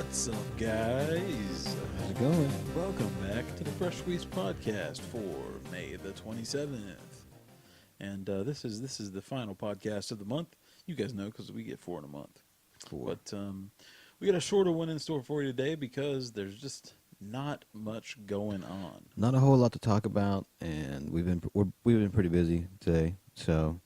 What's up, guys? How's it going? Welcome back to the Fresh Squeezed podcast for May the 27th. And this is the final podcast of the month. You guys know because we get 4 in a month. But we got a shorter one in store for you today because there's just not much going on. Not a whole lot to talk about, and we've been pretty busy today, so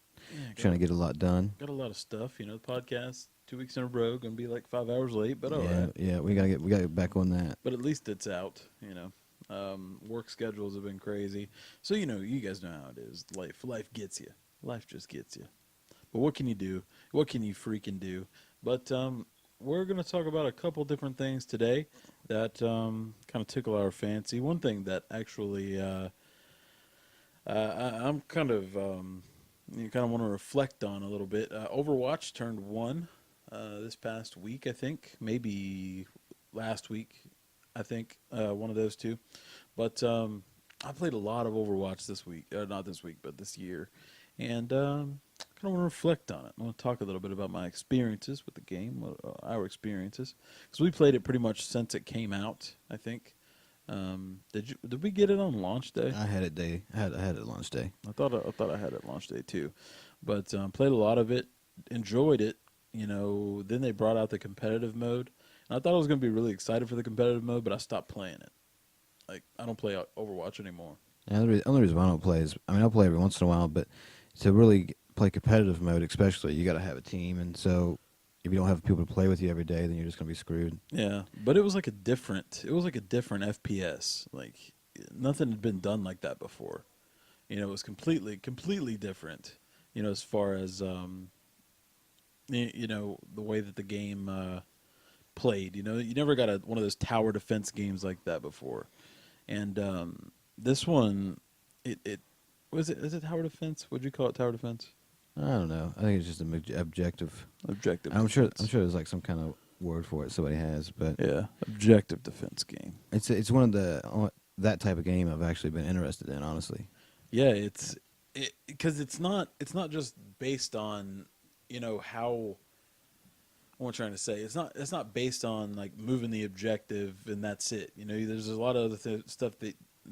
trying to get a lot done. Got a lot of stuff. The podcast 2 weeks in a row going to be like 5 hours late, but all right. Yeah, we gotta get back on that. But at least it's out. Work schedules have been crazy, so you guys know how it is. Life gets you. Life just gets you. But what can you do? What can you freaking do? But we're going to talk about a couple different things today that kind of tickle our fancy. One thing that actually I'm kind of want to reflect on a little bit. Overwatch turned 1 this past week, I think, maybe last week. I think one of those two. But I played a lot of Overwatch this week, not this week, but this year, and kind of want to reflect on it. I want to talk a little bit about my experiences with the game, our experiences, because we played it pretty much since it came out. I think. Did we get it on launch day? I had it I had it launch day. I thought I had it launch day too, but played a lot of it, enjoyed it. Then they brought out the competitive mode, and I thought I was going to be really excited for the competitive mode, but I stopped playing it. Like, I don't play Overwatch anymore. Yeah, the only reason why I don't play is, I'll play every once in a while, but to really play competitive mode, especially, you got to have a team, and so if you don't have people to play with you every day, then you're just going to be screwed. Yeah, but it was like a different FPS. Like, nothing had been done like that before. It was completely different. As far as the way that the game played. You never got one of those tower defense games like that before. And this one, it was it. Is it tower defense? Would you call it tower defense? I don't know. I think it's just an objective. Objective. I'm defense. sure there's like some kind of word for it somebody has, but yeah, objective defense game. It's one of that type of game I've actually been interested in, honestly. Yeah, because it's not just based on how. What I'm trying to say, it's not based on like moving the objective and that's it. There's a lot of other stuff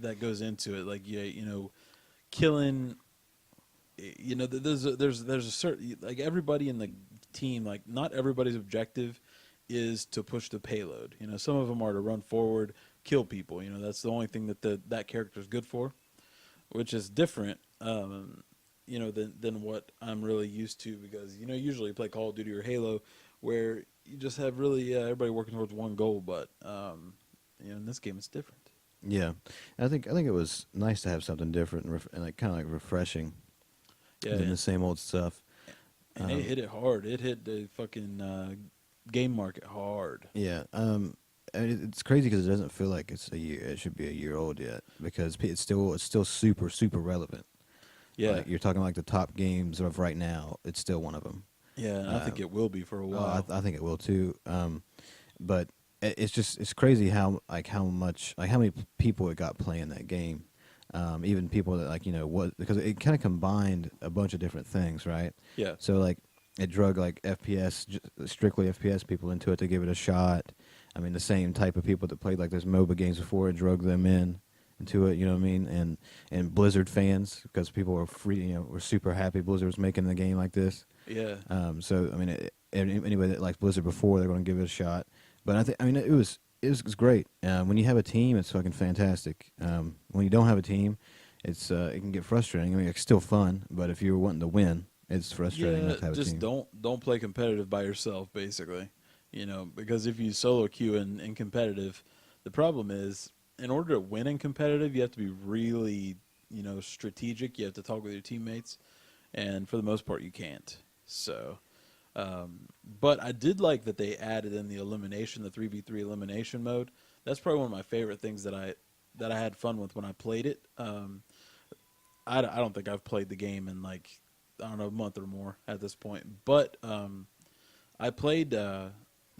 that goes into it, like killing. There's a certain, like, everybody in the team, like, not everybody's objective is to push the payload. Some of them are to run forward, kill people. That's the only thing that character is good for, which is different. Than what I'm really used to, because usually you play Call of Duty or Halo, where you just have really everybody working towards one goal, but in this game it's different. Yeah, and I think it was nice to have something different and like kind of like refreshing than the same old stuff. And it hit it hard. It hit the fucking game market hard. Yeah, it's crazy because it doesn't feel like it's a year. It should be a year old yet, because it's still super relevant. Yeah, like, you're talking like the top games of right now. It's still one of them. Yeah, and I think it will be for a while. I think it will too. But it's crazy how many people it got playing that game. Even people that because it kind of combined a bunch of different things, right? Yeah. So like it drug like strictly FPS people into it to give it a shot. The same type of people that played like those MOBA games before, it drug them into it, you know what I mean? And Blizzard fans, because people were were super happy Blizzard was making the game like this. Yeah. So anybody that liked Blizzard before, they're going to give it a shot. But it was great. When you have a team, it's fucking fantastic. When you don't have a team, it can get frustrating. It's still fun, but if you're wanting to win, it's frustrating not to have a team. Just don't play competitive by yourself, basically. Because if you solo queue in competitive, the problem is, in order to win in competitive, you have to be really, strategic. You have to talk with your teammates, and for the most part, you can't. So, but I did like that they added in the 3v3 elimination mode. That's probably one of my favorite things that I had fun with when I played it. I don't think I've played the game in a month or more at this point, but I played the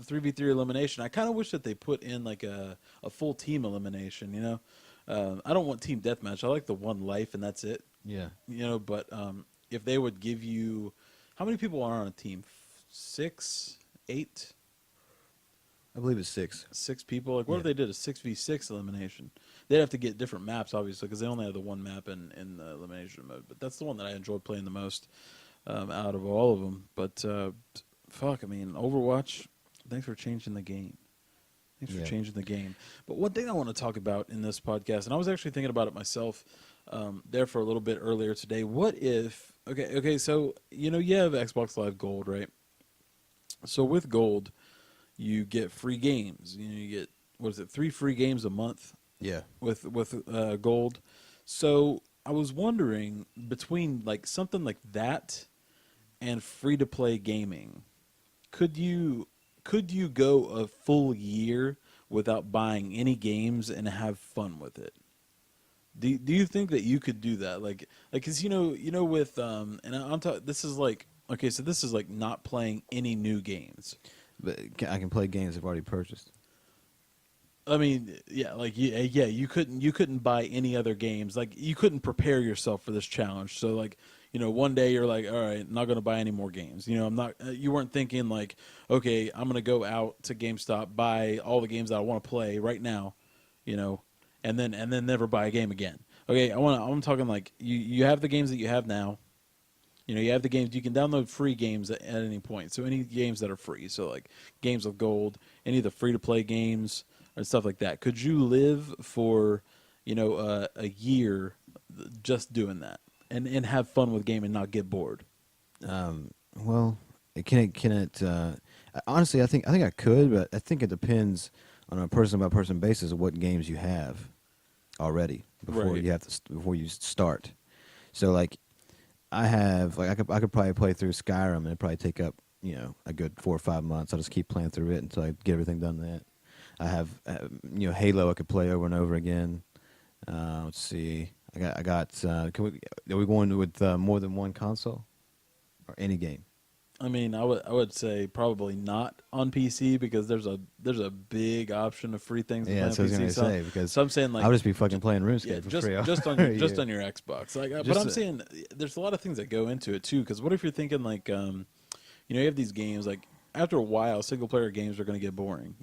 3v3 elimination. I kind of wish that they put in like a full team elimination. I don't want team deathmatch. I like the one life and that's it. Yeah. But if they would give you, how many people are on a team? 6, 8? I believe it's 6. 6 people. Like, what if they did a 6v6 elimination? They'd have to get different maps, obviously, because they only have the one map in the elimination mode. But that's the one that I enjoyed playing the most out of all of them. But fuck, I mean, Overwatch. Thanks for changing the game. Thanks for changing the game. But one thing I want to talk about in this podcast, and I was actually thinking about it myself there for a little bit earlier today. What if? Okay. So you have Xbox Live Gold, right? So with Gold, you get free games. You get, what is it, 3 free games a month? Yeah. With Gold. So I was wondering, between like something like that and free to play gaming, could you go a full year without buying any games and have fun with it? Do you think that you could do that? Like cuz with and I'm talking, this is like, okay, so this is like not playing any new games. But I can play games I've already purchased. I mean, yeah, like you couldn't buy any other games. Like, you couldn't prepare yourself for this challenge. So like, one day you're like, all right, I'm not going to buy any more games. I'm not. You weren't thinking like, okay, I'm going to go out to GameStop, buy all the games that I want to play right now, and then never buy a game again. Okay, I'm talking like you have the games that you have now. You have the games. You can download free games at any point. So any games that are free. So like games of Gold, any of the free to play games or stuff like that. Could you live for, a year just doing that and have fun with game and not get bored? Well, honestly, I think I could, but I think it depends on a person by person basis of what games you have already before you start. So like, I could probably play through Skyrim and it'd probably take up a good 4 or 5 months. I'll just keep playing through it until I get everything done. That I have Halo I could play over and over again. Let's see, I got. Are we going with more than one console or any game? I mean, I would say probably not on PC, because there's a big option of free things. Yeah, that's what I was gonna say, because so I'm saying, like, I'll just be fucking playing RuneScape for free. Just on your Xbox. Like, but I'm saying there's a lot of things that go into it too. Because what if you're thinking like, you have these games, like, after a while, single player games are going to get boring,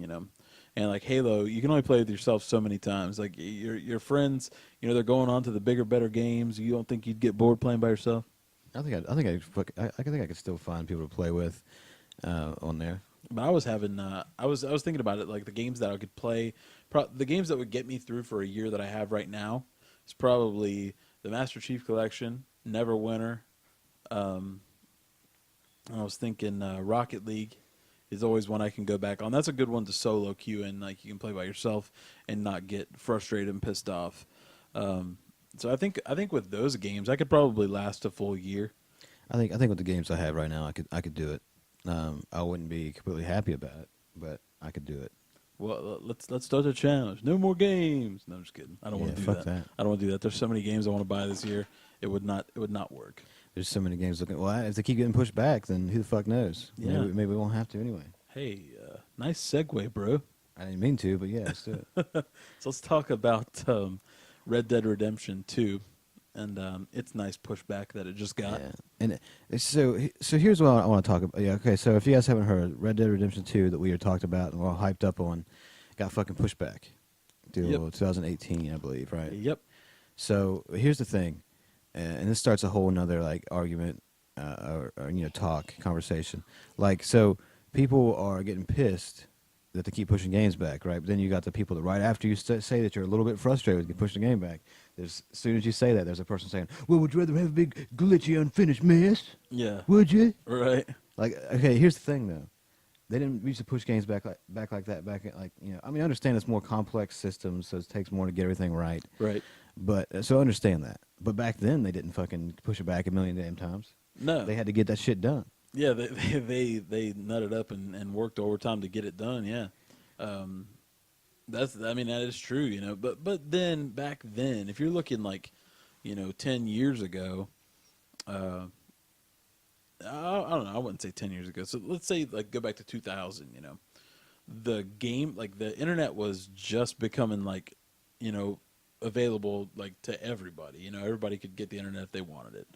And like Halo, you can only play with yourself so many times. Like, your friends, they're going on to the bigger, better games. You don't think you'd get bored playing by yourself? I think I could still find people to play with on there. But I was thinking about it, like the games that I could play, the games that would get me through for a year that I have right now is probably the Master Chief Collection, Neverwinter. I was thinking Rocket League is always one I can go back on. That's a good one to solo queue in. Like, you can play by yourself and not get frustrated and pissed off. So I think with those games, I could probably last a full year. I think with the games I have right now, I could do it. I wouldn't be completely happy about it, but I could do it. Well, let's start a challenge. No more games. No, I'm just kidding. I don't want to do fuck that. I don't want to do that. There's so many games I want to buy this year. It would not work. There's so many games looking. Well, if they keep getting pushed back, then who the fuck knows? Yeah. Maybe we won't have to anyway. Hey, nice segue, bro. I didn't mean to, but yeah, let's do it. So let's talk about Red Dead Redemption 2, and its nice pushback that it just got. Yeah. And so here's what I want to talk about. Yeah, okay. So if you guys haven't heard, Red Dead Redemption 2 that we had talked about and we're all hyped up on, got fucking pushed back to 2018, I believe, right? Yep. So here's the thing, and this starts a whole nother like argument or conversation. Like, so people are getting pissed that they keep pushing games back, right? But then you got the people that right after you say that you're a little bit frustrated with you pushing the game back, as soon as you say that, there's a person saying, well, would you rather have a big glitchy unfinished mess? Yeah. Would you? Right. Like, okay, here's the thing though. They didn't used to push games back like that. I mean, I understand it's more complex systems, so it takes more to get everything right. Right. But so I understand that. But back then they didn't fucking push it back a million damn times. No. They had to get that shit done. Yeah, they nutted up and worked overtime to get it done. Yeah, that is true. But then back then, if you're looking like, 10 years ago, I don't know. I wouldn't say 10 years ago. So let's say like go back to 2000. The game, like the internet was just becoming like, available like to everybody. Everybody could get the internet if they wanted it.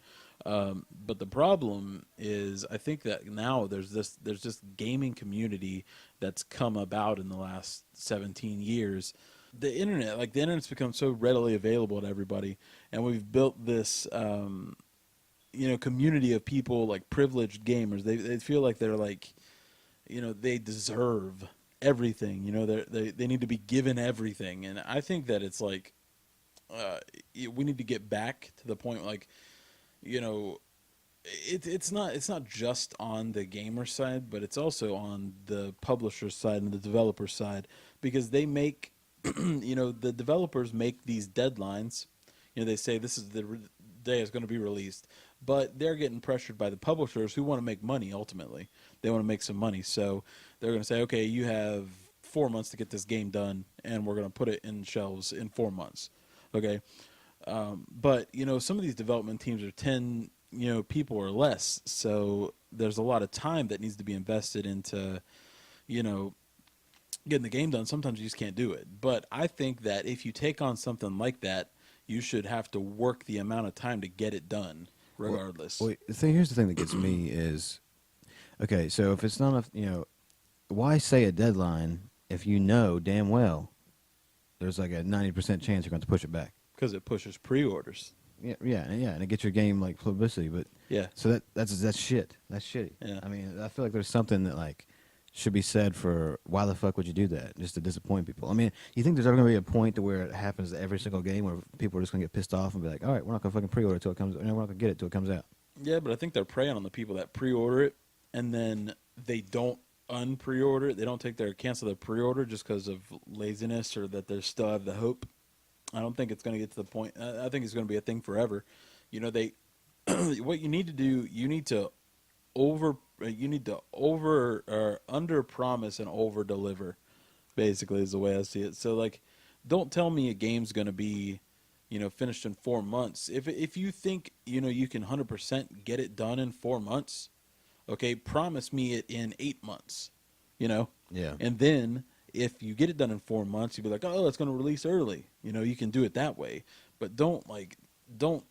But the problem is, I think that now there's this gaming community that's come about in the last 17 years. The internet's become so readily available to everybody, and we've built this, community of people, like privileged gamers. They feel like they're like, they deserve everything. They need to be given everything, and I think that it's like, we need to get back to the point, like, you know it's not just on the gamer side, but it's also on the publisher side and the developer side, because they make the developers make these deadlines. They say this is the day it's going to be released, but they're getting pressured by the publishers who want to make money. Ultimately, they want to make some money, so they're going to say, okay, you have 4 months to get this game done, and we're going to put it in shelves in 4 months. Okay. But some of these development teams are 10 people or less, so there's a lot of time that needs to be invested into you know getting the game done. Sometimes you just can't do it. But I think that if you take on something like that, you should have to work the amount of time to get it done, regardless. Well, here's the thing that gets me is, okay, so if it's not enough, why say a deadline if you know damn well there's like a 90% chance you're going to push it back? Because it pushes pre-orders. Yeah, and it gets your game like publicity, but Yeah. so that's shit. That's shitty. Yeah. I mean, I feel like there's something that like should be said for why the fuck would you do that just to disappoint people? I mean, you think there's ever gonna be a point to where it happens to every single game where people are just gonna get pissed off and be like, all right, we're not gonna fucking pre-order till it comes. We're not gonna get it till it comes out. Yeah, but I think they're preying on the people that pre-order it, and then they don't unpre-order it. They don't cancel their pre-order just because of laziness, or that they still have the hope. I don't think it's going to get to the point. I think it's going to be a thing forever. They, what you need to do, you need to over or under promise and over deliver. Basically, is the way I see it. So, like, don't tell me a game's going to be, finished in 4 months. If you think you can 100% get it done in 4 months, okay, promise me it in 8 months. Yeah. And then if you get it done in 4 months, you'll be like, oh, it's going to release early. You can do it that way. But don't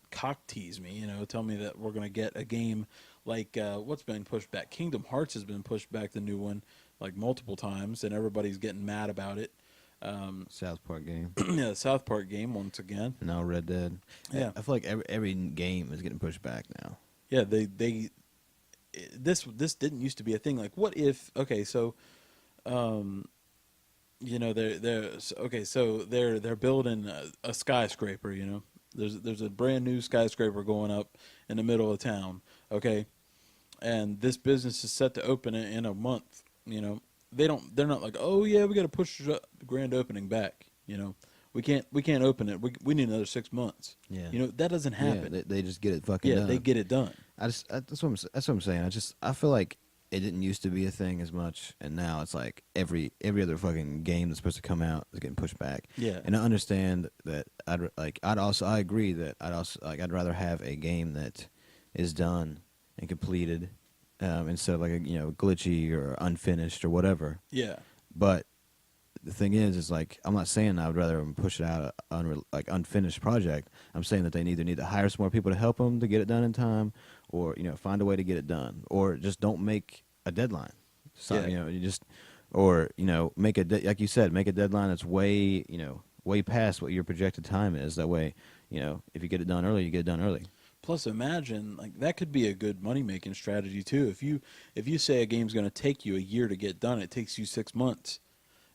cock tease me. Tell me that we're going to get a game like what's been pushed back. Kingdom Hearts has been pushed back, the new one, like multiple times, and everybody's getting mad about it. South Park game. Yeah, the South Park game once again. Now Red Dead. Yeah. I feel like every game is getting pushed back now. Yeah, this didn't used to be a thing. Like, what if? Okay, so, they're building a skyscraper. There's a brand new skyscraper going up in the middle of town. Okay, and this business is set to open in a month. They're not like, oh yeah, we got to push the grand opening back. We can't open it. We need another 6 months. Yeah. That doesn't happen. Yeah, they just get it fucking Yeah, done. they get it done. That's what I'm saying. I feel like it didn't used to be a thing as much, and now it's like every other fucking game that's supposed to come out is getting pushed back. Yeah. And I understand that I agree that I'd rather have a game that is done and completed, instead of like a glitchy or unfinished or whatever. Yeah. But the thing is like, I'm not saying I would rather them push it out unfinished project. I'm saying that they either need to hire some more people to help them to get it done in time, or find a way to get it done, or just don't make a deadline. So you just, or make like you said, make a deadline that's way way past what your projected time is. That way, if you get it done early, you get it done early. Plus, imagine, like, that could be a good money making strategy too. If you say a game's going to take you a year to get done, it takes you 6 months.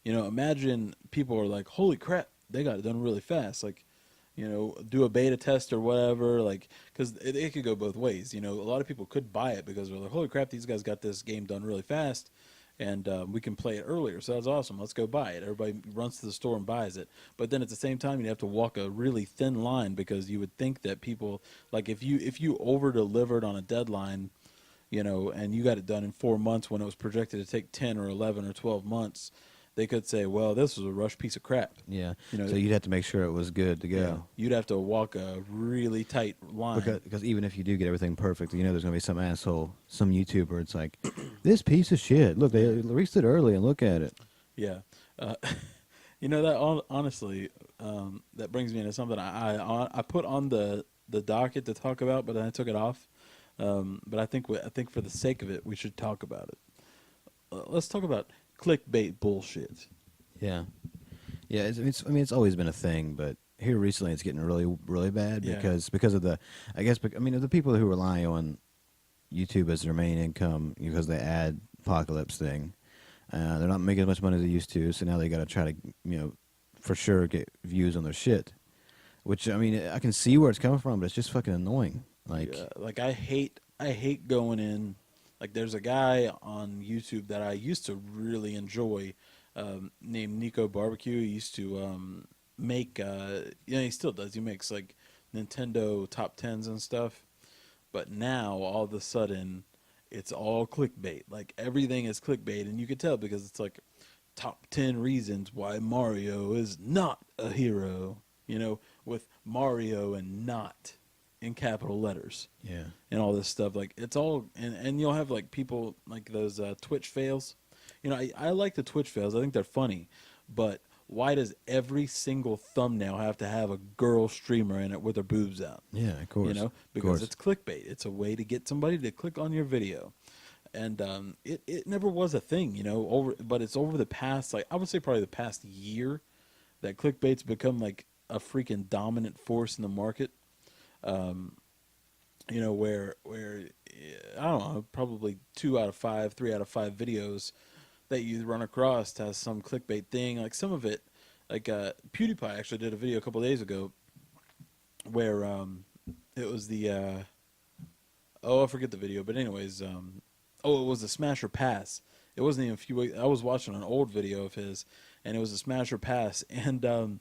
Imagine people are like, holy crap, they got it done really fast. Like, do a beta test or whatever. Like, because it could go both ways. A lot of people could buy it because they're like, holy crap, these guys got this game done really fast, and we can play it earlier. So that's awesome. Let's go buy it. Everybody runs to the store and buys it. But then at the same time, you'd have to walk a really thin line, because you would think that people, like, if you over delivered on a deadline, and you got it done in 4 months when it was projected to take 10 or 11 or 12 months, they could say, well, this was a rush piece of crap. Yeah. So you'd have to make sure it was good to go. Yeah. You'd have to walk a really tight line. Because even if you do get everything perfect, there's going to be some asshole, some YouTuber. It's like, this piece of shit. Look, they released it early, and look at it. Yeah. That honestly, that brings me into something I put on the the docket to talk about, but then I took it off. But I think for the sake of it, we should talk about it. Let's talk about clickbait bullshit. Yeah. Yeah, I mean, it's always been a thing, but here recently it's getting really, really bad Yeah. because of the, I guess, I mean, the people who rely on YouTube as their main income because they ad apocalypse thing, they're not making as much money as they used to, so now they got to try to, for sure get views on their shit. Which, I mean, I can see where it's coming from, but it's just fucking annoying. Like, Yeah, like I hate going in. Like there's a guy on YouTube that I used to really enjoy, named Nico Barbecue. He used to make, he still does. He makes like Nintendo top tens and stuff. But now all of a sudden, it's all clickbait. Like everything is clickbait, and you can tell because it's like top 10 reasons why Mario is not a hero. With Mario and not in capital letters yeah. and all this stuff. Like it's all, and you'll have like people like those Twitch fails. I like the Twitch fails. I think they're funny, but why does every single thumbnail have to have a girl streamer in it with her boobs out? Yeah, of course. Because it's clickbait. It's a way to get somebody to click on your video. And it never was a thing, but it's over the past, like I would say probably the past year that clickbait's become like a freaking dominant force in the market. Where I don't know, probably 2 out of 5, 3 out of 5 videos that you run across has some clickbait thing. Like some of it, like PewDiePie actually did a video a couple days ago where it was the I forget the video, but anyways, it was the Smash or Pass. It wasn't even a few weeks. I was watching an old video of his, and it was a Smash or Pass, and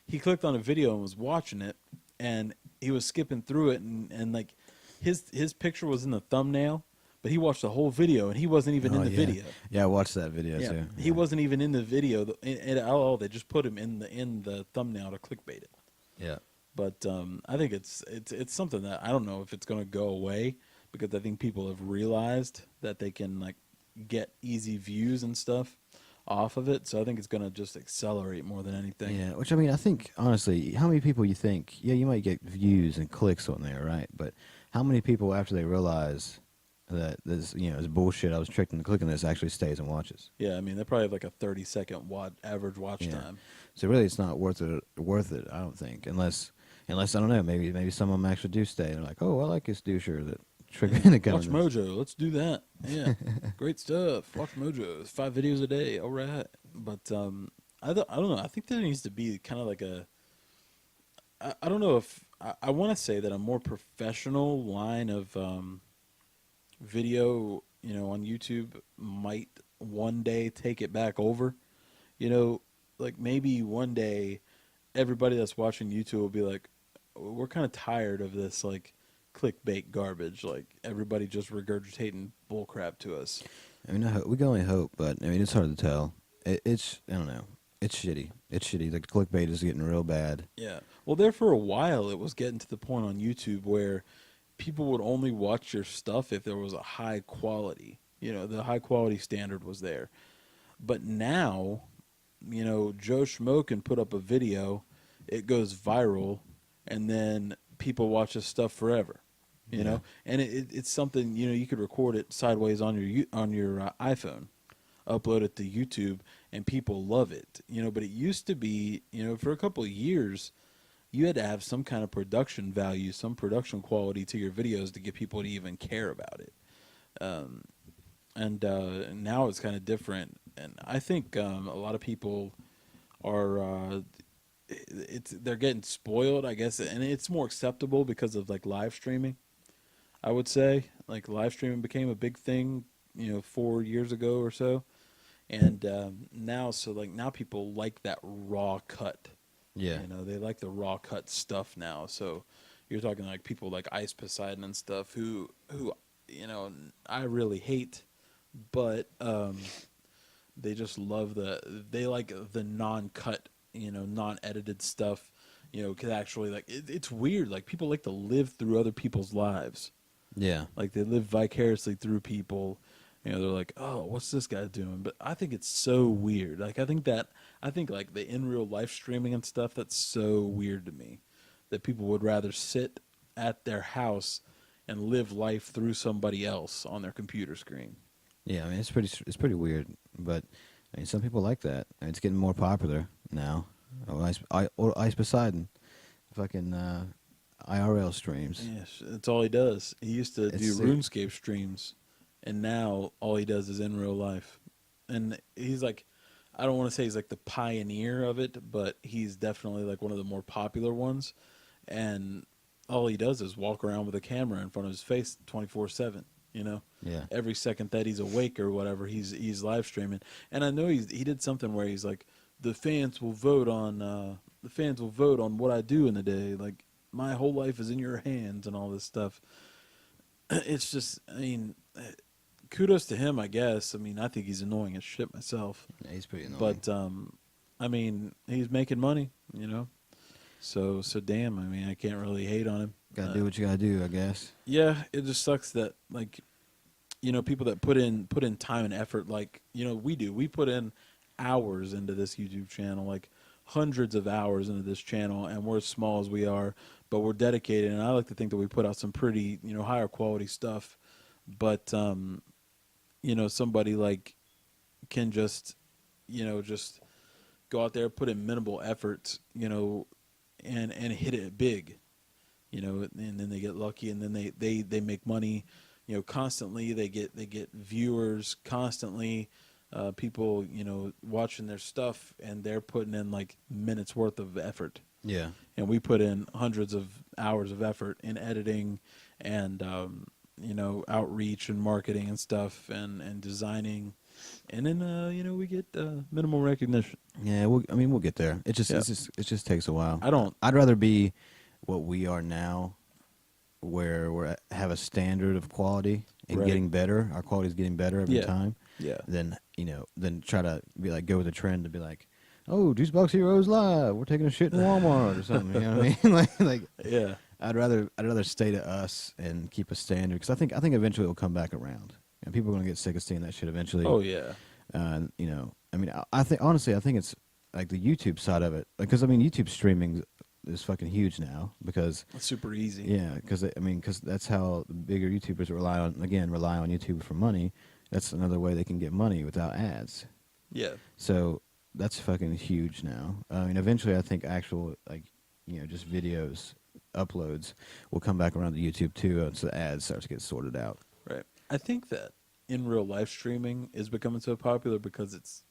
he clicked on a video and was watching it, and he was skipping through it, and like his picture was in the thumbnail, but he watched the whole video, and he wasn't even in the video. Yeah, I watched that video Yeah, too. he wasn't even in the video at all. They just put him in the thumbnail to clickbait it. Yeah. But I think it's something that I don't know if it's going to go away, because I think people have realized that they can like get easy views and stuff off of it. So I think it's going to just accelerate more than anything. Yeah, which I mean, I think honestly, how many people you think? Yeah, you might get views and clicks on there, right? But how many people after they realize that this, is bullshit, I was tricked into clicking this, actually stays and watches? Yeah, I mean they probably have like a 30-second average watch time. So really, it's not worth it. I don't think, unless I don't know. Maybe some of them actually do stay. They're like, oh, I like this doucher that tricked me into coming. Watch Mojo, let's do that. Yeah, great stuff. Watch Mojo, 5 videos a day. All right, but I don't know. I think there needs to be kind of like I don't know if I want to say that a more professional line of video, on YouTube might one day take it back over. Like maybe one day everybody that's watching YouTube will be like, we're kind of tired of this like clickbait garbage, like everybody just regurgitating bullcrap to us. I mean, we can only hope, but I mean, it's hard to tell. It's I don't know. It's shitty. Like clickbait is getting real bad. Yeah. Well, there for a while, it was getting to the point on YouTube where people would only watch your stuff if there was a high quality. The high quality standard was there. But now, Joe Schmo can put up a video, it goes viral, and then people watch his stuff forever. And it's something, you could record it sideways on your iPhone, upload it to YouTube, and people love it. But it used to be, for a couple of years, you had to have some kind of production value, some production quality to your videos to get people to even care about it. And now it's kind of different. And I think a lot of people are they're getting spoiled, I guess, and it's more acceptable because of like live streaming. I would say like live streaming became a big thing, 4 years ago or so, and now people like that raw cut. Yeah. They like the raw cut stuff now. So you're talking like people like Ice Poseidon and stuff who I really hate, but they just love they like the non-cut, non-edited stuff, could actually like it's weird. Like people like to live through other people's lives. Yeah. Like they live vicariously through people. They're like, oh, what's this guy doing? But I think it's so weird. Like I think like the in real life streaming and stuff, that's so weird to me that people would rather sit at their house and live life through somebody else on their computer screen. Yeah, I mean it's pretty weird, but I mean some people like that. And it's getting more popular now. Ice Poseidon, fucking IRL streams. Yes, that's all he does. He used to It's do sick. RuneScape streams, and now all he does is in real life. And he's like, I don't want to say he's like the pioneer of it, but he's definitely like one of the more popular ones. And all he does is walk around with a camera in front of his face 24/7. You know, Yeah. every second that he's awake or whatever, he's live streaming. And I know he did something where he's like, the fans will vote on what I do in the day. Like my whole life is in your hands and all this stuff. It's just, I mean, kudos to him, I guess. I mean, I think he's annoying as shit myself, Yeah, he's pretty annoying. but I mean, he's making money, you know. So damn. I mean, I can't really hate on him. Gotta do what you gotta do, I guess. Yeah, it just sucks that like, you know, people that put in time and effort, like, you know, we do. We put in hours into this YouTube channel, like hundreds of hours into this channel, and we're as small as we are, but we're dedicated. And I like to think that we put out some pretty, you know, higher quality stuff. But you know, somebody like can just, you know, just go out there, put in minimal effort, you know, and hit it big, you know, and then they get lucky, and then they make money, you know, constantly. They get viewers constantly, people, you know, watching their stuff, and they're putting in like minutes worth of effort. Yeah. And we put in hundreds of hours of effort in editing and you know, outreach and marketing and stuff, and designing, and then you know, we get minimal recognition. Yeah, we'll get there. It Yeah. just takes a while. I'd rather be what we are now, where we have a standard of quality and Right. getting better. Our quality is getting better every Yeah. time. Yeah. Than than try to be like go with the trend to be like, oh, Juicebox Heroes live. We're taking a shit in Walmart or something. You know what I mean? like Yeah. I'd rather stay to us and keep a standard, because I think eventually it'll come back around, and people are gonna get sick of seeing that shit eventually. Oh yeah. You know, I mean, I think honestly, I think it's like the YouTube side of it, because I mean, YouTube streaming is fucking huge now, because It's super easy. yeah, because that's how the bigger YouTubers rely on YouTube for money. That's another way they can get money without ads. Yeah. So that's fucking huge now. I mean, eventually, I think actual just videos uploads will come back around to YouTube too, once the ads start to get sorted out. Right. I think that in real life streaming is becoming so popular because it's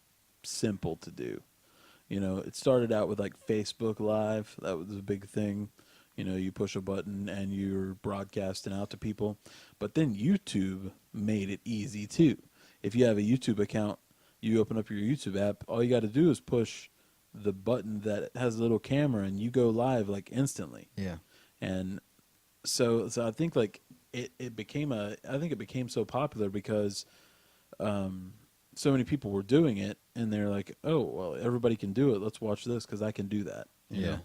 simple to do. You know, it started out with like Facebook Live. That was a big thing. You know, you push a button and you're broadcasting out to people. But then YouTube made it easy too. If you have a YouTube account, you open up your YouTube app, all you got to do is push the button that has a little camera and you go live like instantly. Yeah. And so I think like it became so popular because so many people were doing it, and they're like, oh, well, everybody can do it. Let's watch this because I can do that. You know?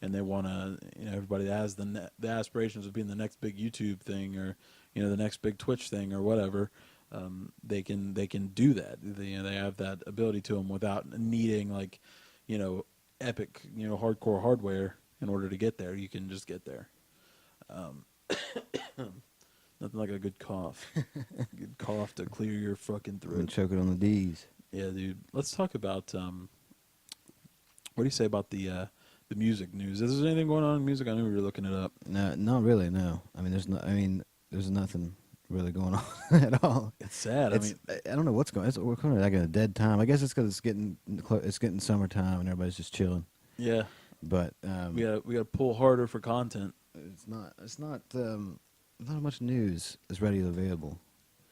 And they want to, you know, everybody that has the aspirations of being the next big YouTube thing, or, you know, the next big Twitch thing or whatever. They can do that. They have that ability to them without needing like, you know, epic, you know, hardcore hardware in order to get there. You can just get there. Nothing like a good cough. Good cough to clear your fucking I'm throat. choking on the D's. Yeah, dude. Let's talk about what do you say about the music news? Is there anything going on in music? I knew we were looking it up. No, not really. No, I mean, there's nothing really going on at all. It's sad. I don't know what's going on. We're kind of like in a dead time. I guess it's because it's getting summertime and everybody's just chilling. Yeah. But We gotta pull harder for content. it's not much news is readily available.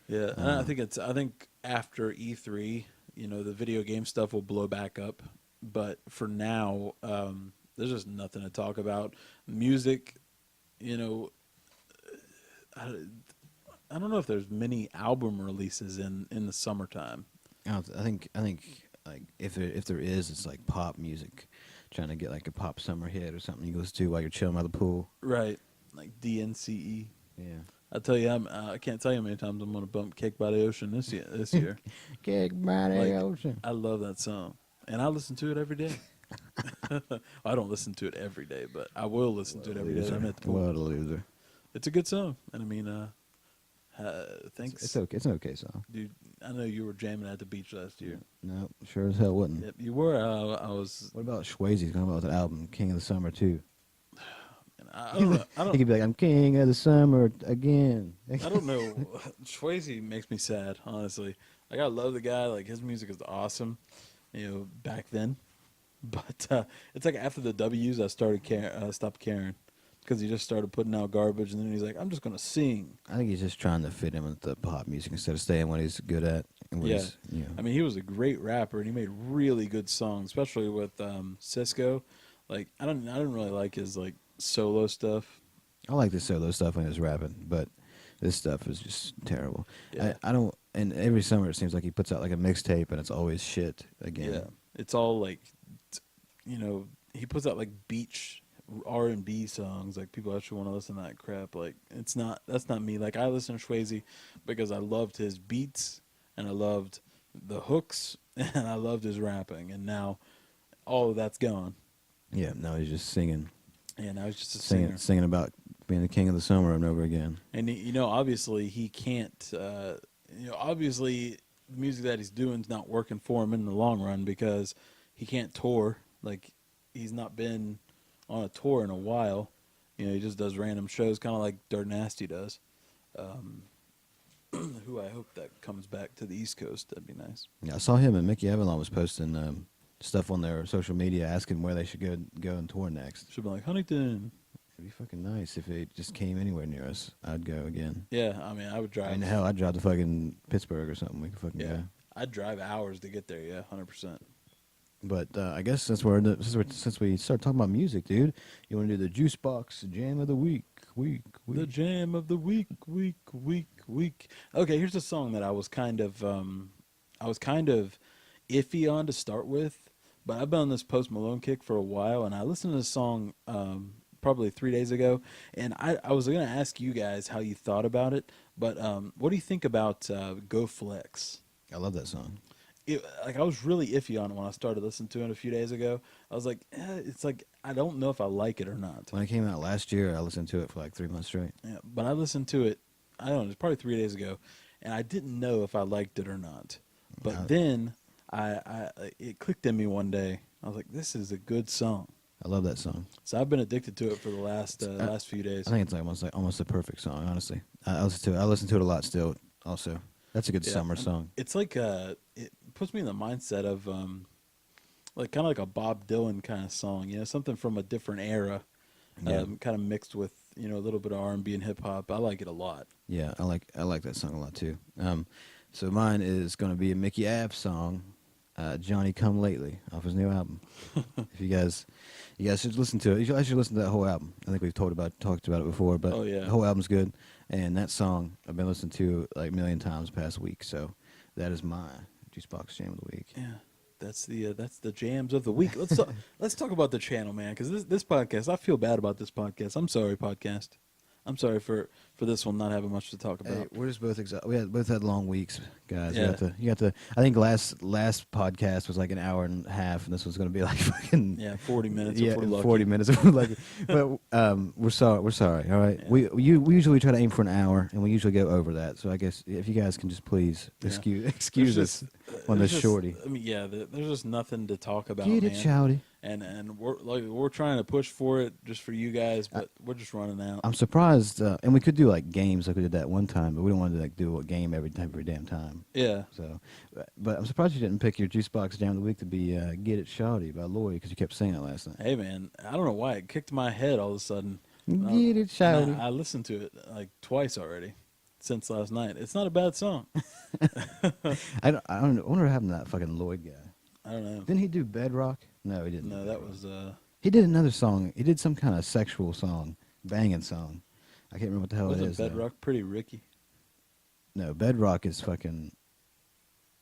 Yeah, and I think after E3, you know, the video game stuff will blow back up. But for now, there's just nothing to talk about. Music, you know, I don't know if there's many album releases in the summertime. I think like if there is, it's like pop music, trying to get like a pop summer hit or something you go to while you're chilling by the pool. Right, like DNCE. Yeah. I tell you, I can't tell you how many times I'm gonna bump "Cake by the Ocean" this year. Cake by the ocean. I love that song, and I listen to it every day. I don't listen to it every day, but I will listen to it every day. I'm at the pool. What a loser. It's a good song, and I mean, thanks, It's okay. It's an okay song. dude. I know you were jamming at the beach last year. No, sure as hell wouldn't. Yep, you were. I was. What about Swayze's coming out with an album, King of the Summer too? I don't know. I He don't. could be like, I'm King of the Summer again. I don't know. Swayze makes me sad, honestly. Like I love the guy. Like his music is awesome, back then. But it's like after the W's, I stopped caring because he just started putting out garbage, and then he's like, "I'm just gonna sing." I think he's just trying to fit in with the pop music instead of staying what he's good at. And what Yeah. he's, I mean, he was a great rapper, and he made really good songs, especially with Cisco. Like I didn't really like his like solo stuff. I like the solo stuff when he was rapping, but this stuff is just terrible. Yeah. I don't. And every summer it seems like he puts out like a mixtape, and it's always shit again. Yeah, it's all like, he puts out like beach R&B songs. Like people actually want to listen to that crap. Like that's not me. Like I listen to Swayze because I loved his beats and I loved the hooks and I loved his rapping. And now all of that's gone. Yeah. No, he's just singing, And now he's just a singer. singing about being the king of the summer over and over again. And obviously he can't. Obviously the music that he's doing is not working for him in the long run because he can't tour. Like he's not been on a tour in a while. He just does random shows, kind of like Dirt Nasty does. Who I hope that comes back to the East Coast. That'd be nice. Yeah, I saw him and Mickey Avalon was posting stuff on their social media asking where they should go and tour next. Should be like Huntington. It'd be fucking nice if it just came anywhere near us. I'd go again. Yeah, I mean, I would drive. I mean, hell, I'd drive to fucking Pittsburgh or something. We could fucking Yeah, go. I'd drive hours to get there. Yeah, 100%. But I guess since we started talking about music, dude, you want to do the Juicebox Jam of the Week? The jam of the week. Okay, here's a song that I was kind of iffy on to start with, but I've been on this Post Malone kick for a while, and I listened to this song probably 3 days ago, and I was going to ask you guys how you thought about it, but what do you think about Go Flex? I love that song. I was really iffy on it when I started listening to it a few days ago. I was like, it's like I don't know if I like it or not. When it came out last year, I listened to it for like 3 months straight. Yeah, but I listened to it. I don't know. It was probably 3 days ago, and I didn't know if I liked it or not. But then it clicked in me one day. I was like, this is a good song. I love that song. So I've been addicted to it for the last few days. I think it's almost a perfect song, honestly. I listen to it a lot still. Also, that's a good summer song. It's like it puts me in the mindset of like kind of like a Bob Dylan kind of song, something from a different era, kind of mixed with a little bit of R&B and hip hop. I like it a lot. Yeah, I like that song a lot too. So mine is going to be a Mickey Ave song, Johnny Come Lately, off his new album. If you guys should listen to it. I should listen to that whole album. I think we've talked about it before, but the whole album's good. And that song I've been listening to like a million times past week. So that is my Juicebox Jam of the Week. Yeah, that's the jams of the week. Let's talk about the channel, man, because this podcast, I feel bad about this podcast. I'm sorry, podcast. I'm sorry for this one not having much to talk about. Hey, we're just both we both had long weeks, guys. Yeah. You got to. I think last podcast was like an hour and a half, and this one's going to be like fucking 40 minutes. Yeah, if we're lucky. 40 minutes. If we're lucky. But we're sorry. We're sorry. All right. Yeah. We usually try to aim for an hour, and we usually go over that. So I guess if you guys can just please excuse us on this shorty. I mean, there's just nothing to talk about. Get it, shouty. And we're trying to push for it just for you guys, but we're just running out. I'm surprised, and we could do like games like we did that one time, but we don't want to like do a game every damn time. Yeah. So, but I'm surprised you didn't pick your Juicebox Jam of the Week to be "Get It, Shawty" by Lloyd because you kept singing it last night. Hey man, I don't know why it kicked my head all of a sudden. Get it, shawty. I listened to it like twice already since last night. It's not a bad song. I wonder what happened to that fucking Lloyd guy. I don't know. Didn't he do Bedrock? No, he didn't. No, that was He did another song. He did some kind of sexual song, banging song. I can't remember what the hell it is. Wasn't Bedrock Pretty Ricky? No, Bedrock is fucking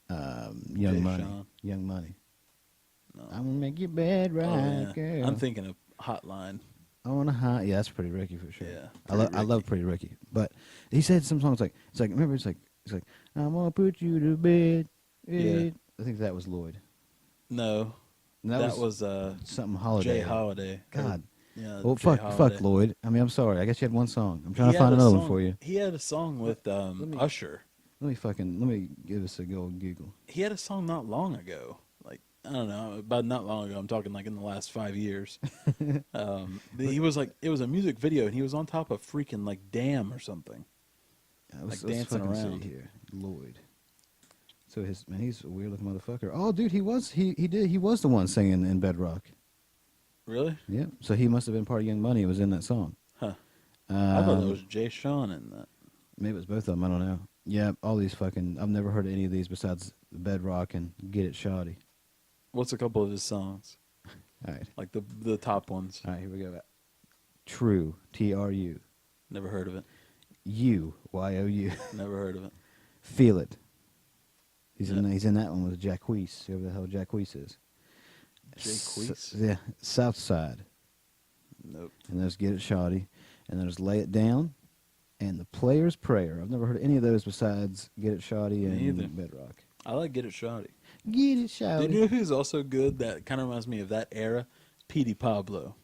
Young Jay Money. Sean. Young Money. No. I'm gonna make your bed right, Oh, yeah. girl. I'm thinking of Hotline. On a high. Yeah, that's Pretty Ricky for sure. Yeah, I love Pretty Ricky. But he said some songs like remember it's like I'm gonna put you to bed. Yeah. I think that was Lloyd. No, And that was something Holiday. Jay Holiday. God, Yeah, Well, Jay fuck Holiday. Lloyd. I mean, I'm sorry. I guess you had one song. I'm trying He to had find a another one song. for you. He had a song with let me- Usher. Let me give this a go Google. He had a song not long ago. Like I don't know, about not long ago. I'm talking like in the last 5 years. He was like it was a music video, and he was on top of freaking like dam or something. Let's dancing fucking around. see here. Lloyd. So he's a weird looking motherfucker. Oh, dude, he was the one singing in Bedrock. Really? Yeah. So he must have been part of Young Money. It was in that song. Huh. I thought that was Jay Sean in that. Maybe it was both of them. I don't know. Yeah, all these fucking. I've never heard of any of these besides Bedrock and Get It Shoddy. What's a couple of his songs? All right. Like the top ones. All right, here we go. True, TRU. Never heard of it. YOU. Never heard of it. Feel It. He's Yeah. in that one with Jacquees, whoever the hell Jacquees is. Jacquees? Yeah, South Side. Nope. And there's Get It Shoddy. And there's Lay It Down. And The Player's Prayer. I've never heard any of those besides Get It Shoddy Me either. and Bedrock. I like Get It Shoddy. Get It Shoddy. Did you know who's also good? That kind of reminds me of that era. Petey Pablo.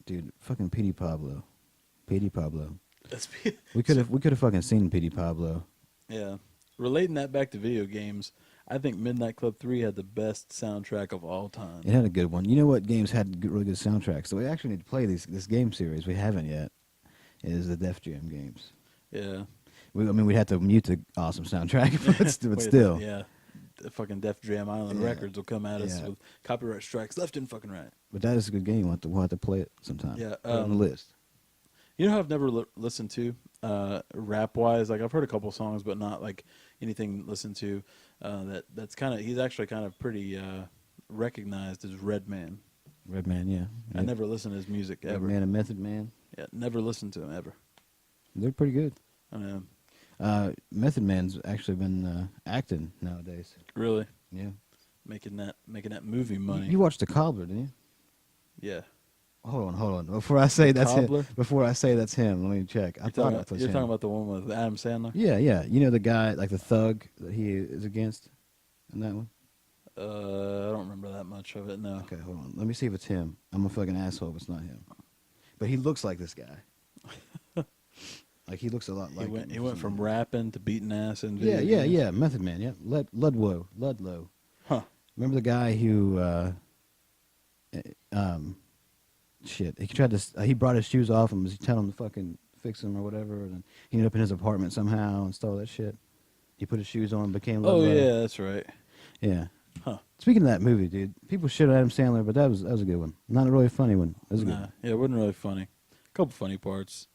Dude, fucking Petey Pablo. Petey Pablo. That's We could have fucking seen Petey Pablo. yeah. Relating that back to video games, I think Midnight Club 3 had the best soundtrack of all time. It had a good one. You know what games had really good soundtracks? So we actually need to play this game series. We haven't yet. Is the Def Jam games. Yeah. We'd have to mute the awesome soundtrack, but Wait, still. Yeah. The fucking Def Jam Island Yeah. Records will come at us Yeah. with copyright strikes left and fucking right. But that is a good game. We'll have to play it sometime. Yeah, Put it on the list. You know who I've never listened to, rap wise? Like I've heard a couple songs, but not like anything listened to. That's kind of he's actually kind of pretty recognized as Redman. Redman, yeah. I never listened to his music ever. Redman and Method Man. Yeah, never listened to him ever. They're pretty good. I mean, Method Man's actually been acting nowadays. really Yeah. making that movie money. You watched The Cobbler, didn't you? Yeah, Hold on. Before I say that's Cobbler? him, let me check. you're talking about the one with Adam Sandler. Yeah. You know the guy, like the thug that he is against in that one? I don't remember that much of it. No. Okay, hold on. Let me see if it's him. I'm a fucking asshole if it's not him. But he looks like this guy. Like he looks a lot like him. He went from rapping to beating ass and Yeah. Method Man, yeah. Ludlow. Huh. Remember the guy who shit. He brought his shoes off and was telling him to fucking fix them or whatever, and he ended up in his apartment somehow and stole that shit. He put his shoes on and became Oh Ludlow. yeah, that's right. Yeah. Huh. Speaking of that movie, dude, people shit on Adam Sandler, but that was a good one. Not a really funny one. That was a good Nah, one. yeah, it wasn't really funny. A couple funny parts.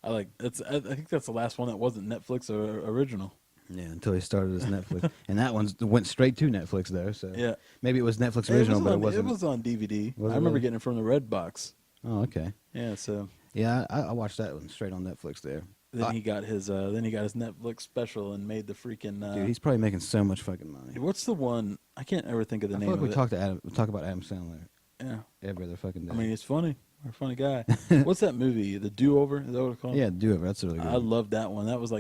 I think that's the last one that wasn't Netflix or original. Yeah, until he started his Netflix, and that one went straight to Netflix though. So Yeah. maybe it was Netflix It original, was but on, it wasn't. It was on DVD. Was I it remember really? getting it from the Red Box. Oh, okay. Yeah, so Yeah, I watched that one straight on Netflix there. then he got his Netflix special and made the freaking. Dude, he's probably making so much fucking money. What's the one? I can't ever think of the I name feel like of we it. talk about Adam Sandler Yeah, every other fucking day. I mean he's funny. We're a funny guy. What's that movie? The Do Over? Is that what it's called? yeah, do it. That's a really good. I love that one. That was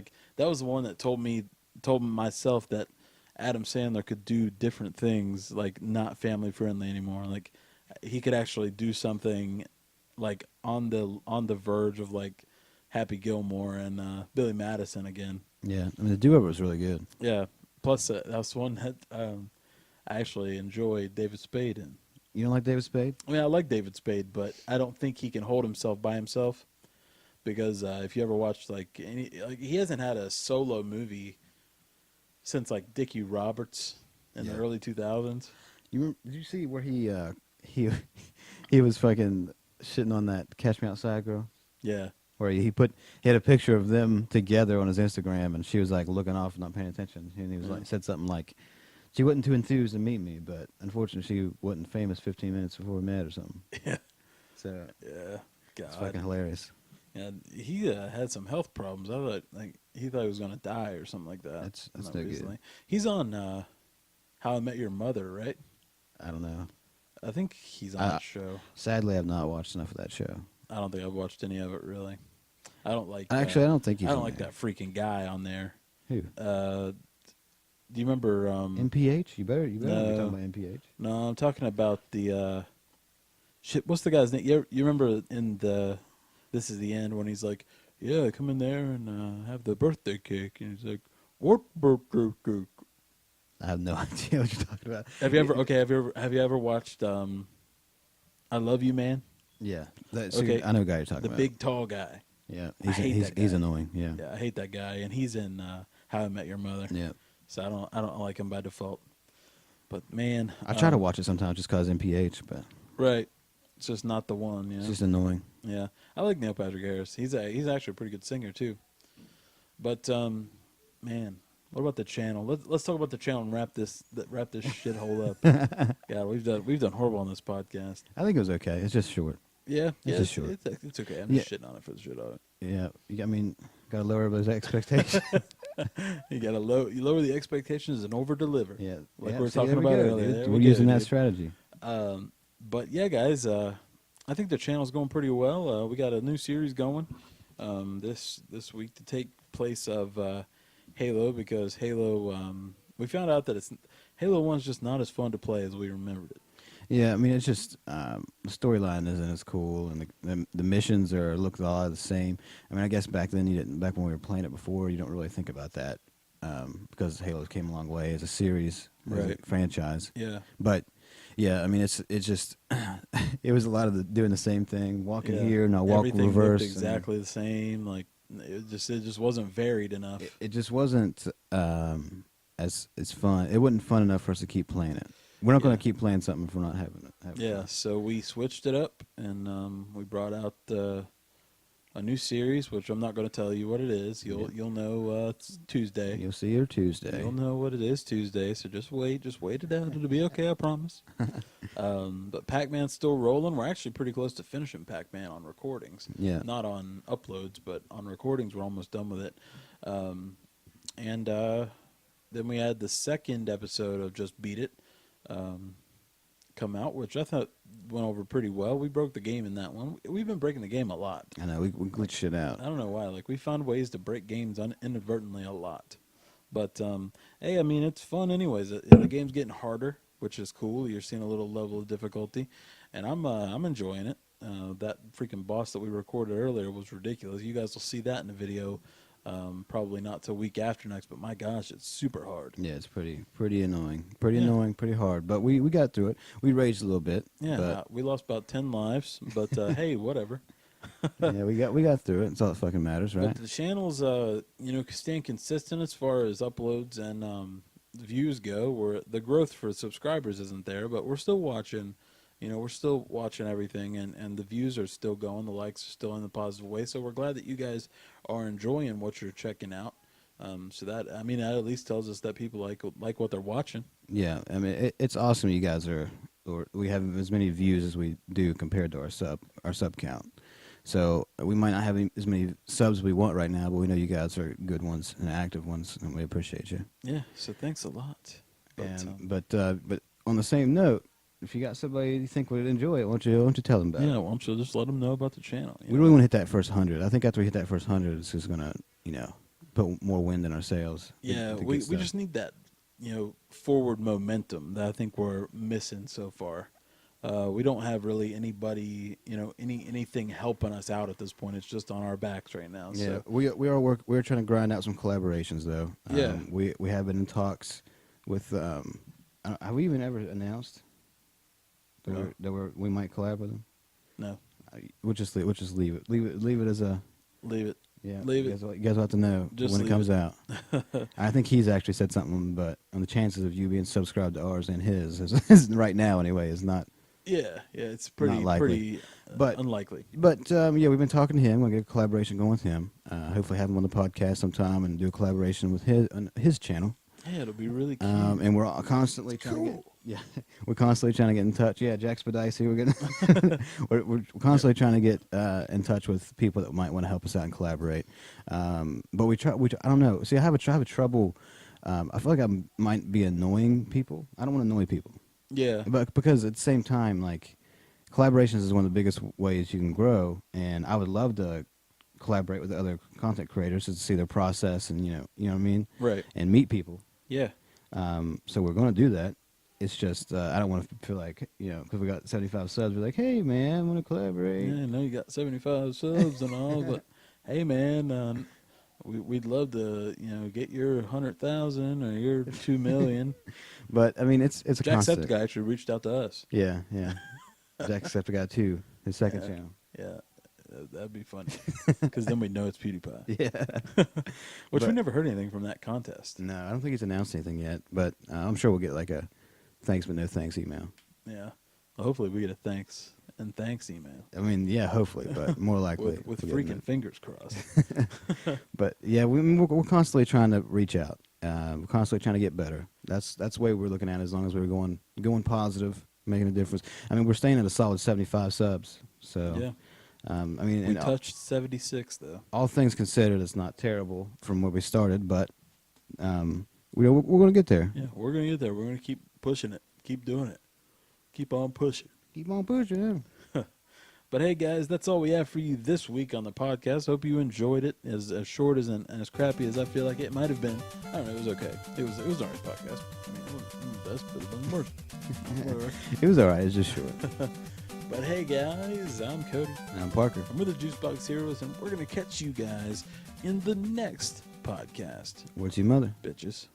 the one that told myself that Adam Sandler could do different things, like not family friendly anymore. Like he could actually do something like on the verge of like Happy Gilmore and Billy Madison again. Yeah, I mean the do over was really good. Yeah. Plus that's one that I actually enjoyed David Spade in. You don't like David Spade? I mean, I like David Spade, but I don't think he can hold himself by himself because if you ever watched he hasn't had a solo movie since like Dickie Roberts in the early 2000s. Did you see where he he was fucking shitting on that Catch Me Outside girl? Yeah. Where he had a picture of them together on his Instagram, and she was like looking off and not paying attention, and he was like said something like, "She wasn't too enthused to meet me, but unfortunately she wasn't famous 15 minutes before we met or something." Yeah. So Yeah. God. it's fucking hilarious. Yeah, he had some health problems. I thought he thought he was gonna die or something like that. That's Not no good. recently. He's on How I Met Your Mother, right? I don't know. I think he's on the show. Sadly, I've not watched enough of that show. I don't think I've watched any of it really. I don't like. Actually, I don't think he's I don't on like there. that freaking guy on there. Who? Do you remember? MPH? You better be no. talking about MPH. No, I'm talking about the shit. What's the guy's name? You remember in the This Is the End when he's like, "Yeah, come in there and have the birthday cake," and he's like, "What birthday cake?" I have no idea what you're talking about. Have you ever? Okay, have you ever watched I Love You, Man? Yeah. Okay, I know a guy you're talking the about. big tall guy. Yeah. I hate that guy. He's annoying. Yeah. Yeah, I hate that guy, and he's in How I Met Your Mother. Yeah. So I don't like him by default. But man, I try to watch it sometimes just cause MPH, but right, it's just not the one. it's just annoying. Yeah, I like Neil Patrick Harris. He's actually a pretty good singer too. But man, what about the channel? Let's talk about the channel and wrap this shithole up. Yeah, we've done horrible on this podcast. I think it was okay. It's just short. Yeah, It's just short. It's okay. I'm just shitting on it for the shit of it. Yeah. I mean, gotta lower everybody's expectations. You lower the expectations and over deliver. Yeah. Like Yeah, we were see, talking there we about go, earlier. dude. There We're we go, using that dude. strategy. But yeah, guys, I think the channel's going pretty well. We got a new series going this week to take place of Halo, because Halo, we found out that Halo 1's just not as fun to play as we remembered it. Yeah, I mean, it's just the storyline isn't as cool, and the missions look a lot of the same. I mean, I guess back then back when we were playing it before, you don't really think about that because Halo came a long way as a series, as a Right. franchise. Yeah. But yeah, I mean, it's just it was a lot of doing the same thing, walking Yeah. here, now walk Everything reverse, looked exactly the same. Like it just wasn't varied enough. It just wasn't as fun. It wasn't fun enough for us to keep playing it. We're not going to keep playing something if we're not having Yeah, fun. so we switched it up, and we brought out a new series, which I'm not going to tell you what it is. You'll know it's Tuesday. You'll see her Tuesday. You'll know what it is Tuesday. So just wait it out. It'll be okay, I promise. But PacMan's still rolling. We're actually pretty close to finishing PacMan on recordings. Yeah. Not on uploads, but on recordings, we're almost done with it. And then we had the second episode of Just Beat It come out, which I thought went over pretty well. We broke the game in that one. We've been breaking the game a lot. I know, we glitch shit out. I don't know why. Like, we found ways to break games inadvertently a lot. But, hey, I mean, it's fun anyways. The game's getting harder, which is cool. You're seeing a little level of difficulty. And I'm enjoying it. That freaking boss that we recorded earlier was ridiculous. You guys will see that in the video. Probably not till week after next, but my gosh, it's super hard. Yeah, it's pretty annoying. Annoying, pretty hard. But we got through it. We raged a little bit. Yeah, but we lost about 10 lives, but hey, whatever. yeah, we got through it. It's all that fucking matters, right? But the channel's staying consistent as far as uploads and views go. Where the growth for subscribers isn't there, but we're still watching. We're still watching everything, and the views are still going. The likes are still in the positive way. So we're glad that you guys are enjoying what you're checking out. So that at least tells us that people like what they're watching. Yeah, I mean, it's awesome. You guys we have as many views as we do compared to our sub count. So we might not have as many subs we want right now, but we know you guys are good ones and active ones, and we appreciate you. Yeah. So thanks a lot. But on the same note, if you got somebody you think would enjoy it, why don't you tell them about it? Yeah, why don't you just let them know about the channel? We really want to hit that first 100. I think after we hit that first 100, it's just gonna, put more wind in our sails. Yeah, we just need that, forward momentum that I think we're missing so far. We don't have really anybody, anything helping us out at this point. It's just on our backs right now. Yeah, So. we're trying to grind out some collaborations though. Yeah. We have been in talks with. Have we even ever announced that we might collab with them? No. We'll just leave it. Leave it as a. Leave it. Yeah, Leave you it. guys will have to know Just when it leave comes it. out. I think he's actually said something, but on the chances of you being subscribed to ours and his, is right now anyway, is not. Yeah, it's pretty Not likely. But- unlikely. But yeah, we've been talking to him. We'll get a collaboration going with him. Hopefully, have him on the podcast sometime and do a collaboration with his channel. Yeah, it'll be really cute. And we're all constantly trying to get. Yeah, we're constantly trying to get in touch. Yeah, Jack Spadice, we're getting. we're constantly trying to get in touch with people that might want to help us out and collaborate. But we try. I don't know. See, I have a trouble. I feel like I might be annoying people. I don't want to annoy people. Yeah. But because at the same time, like, collaborations is one of the biggest ways you can grow, and I would love to collaborate with other content creators to see their process and you know what I mean, Right. and meet people. Yeah. So we're going to do that. it's just I don't want to feel like, because we got 75 subs, we're like, hey man, I want to collaborate. Yeah, I know you got 75 subs and all, but hey man, we'd love to get your 100,000 or your 2 million. But I mean, it's a constant. Jacksepticeye actually reached out to us. Yeah. Jacksepticeye 2, his second channel. Yeah, that'd be funny because then we know it's PewDiePie. Yeah. Which we never heard anything from that contest. No, I don't think he's announced anything yet, but I'm sure we'll get like a thanks but no thanks email. Yeah. Well, hopefully we get a thanks email. I mean, yeah, hopefully, but more likely. with freaking fingers crossed. But yeah, we're constantly trying to reach out. We're constantly trying to get better. That's the way we're looking at it, as long as we're going positive, making a difference. I mean, we're staying at a solid 75 subs. So yeah. I mean, We touched 76 though. All things considered, it's not terrible from where we started, but we're going to get there. Yeah, we're going to get there. We're going to keep pushing it. Keep doing it. Keep on pushing. Keep on pushing. But hey, guys, that's all we have for you this week on the podcast. Hope you enjoyed it. As short and as crappy as I feel like it might have been. I don't know. It was okay. It was an alright podcast. I mean, it wasn't the best, but it wasn't worse. Whatever. It was alright. It's just short. But hey, guys, I'm Cody. And I'm Parker. I'm with the Juicebox Heroes, and we're going to catch you guys in the next podcast. What's your mother? Bitches.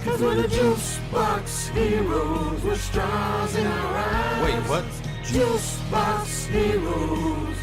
'Cause we're the Juicebox Heroes with stars in our eyes. Wait, what? Juicebox Heroes.